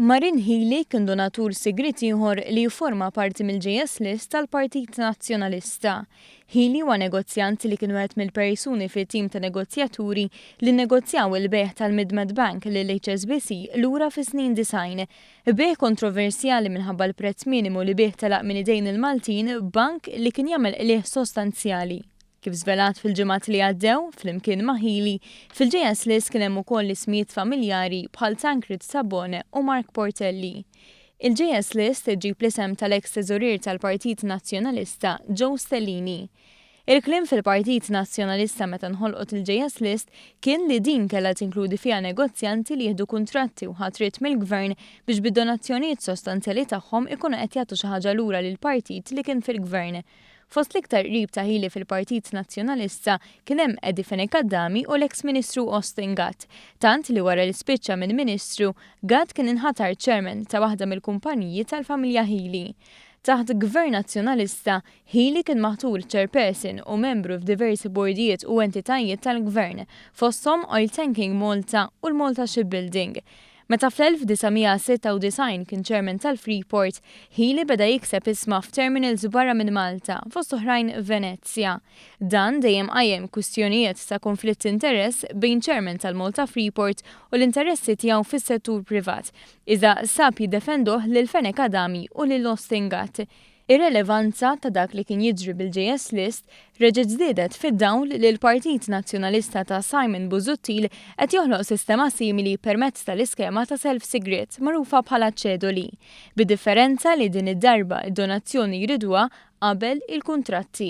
Marin Healey kien donatur sigrit ieħor li jforma parti mill-JS List tal-Partit Nazzjonalista. Healey huwa negozjant li kien wieħed mill-persuni fit-tim ta' negozjaturi li nnegozjaw il-beħ tal-Midmed Bank lill-HSBC lura fis-snin 90. Beħ kontroversjali minħabba l-prezz minimu li beħ telaq minn idejn il-Maltin bank li kien jagħmel qlieħ sostanzjali. Kif żvelat fil-ġimgħat li għaddew, flimkien ma' Healey, fil-JS List kien hemm ukoll ismijiet familjari bħal Tancred Sabone u Mark Portelli. Il-JS List iġġib l-isem tal-eks teżorier tal-Partit Nazzjonalista Joe Stellini. Il-kliem fil-Partit Nazzjonalista meta nħolqot il-JS List kien li din kellha tinkludi fiha negozjanti li jieħdu kuntratti u ħatrit mill-gvern biex bid-donazzjonijiet sostanzjali tagħhom ikunu qed jagħtu xi ħaġa lura lill-partit li kien fil-gvern. Fost l-iktar qrib ta' Healey fil-Partit Nazzjonalista kien hemm Eddie Fenek-Adami u l-eks Ministru Austin Gatt. Tant li wara li spiċċa minn Ministru, Gatt kien inħatar chairman ta' waħda mill-kumpaniji tal-familja Healey. Taħt Gvern Nazzjonalista, Healey kien maħtur chairperson u membru f'diversi bordijiet u entitajiet tal-gvern, fosthom Oil Tanking Malta u l-Malta Shipbuilding. Meta fl-1996 kien chairman tal-Freeport, Healey beda jikseb isma' f'terminals barra minn Malta, fost oħrajn Venezia. Dan dejjem qajjem kwistjonijiet ta' konflitt interess bejn chairman tal-Malta Freeport u l-interessi tiegħu fis-settur privat, iżda sab jiddefenduh lil Fenek-Adami u lil Austin Gatt. Ir-relevanza ta' dak li kien jiġri bil-JS List reġgħet żdiedet fid-dawl li l-Partit Nazzjonalista ta' Simon Busuttil qed joħloq sistema simili permezz tal-iskema ta' self-sigriet magħrufa bħala ċedoli, bid-differenza li din id-darba id-donazzjoni jriduha qabel il-kuntratti.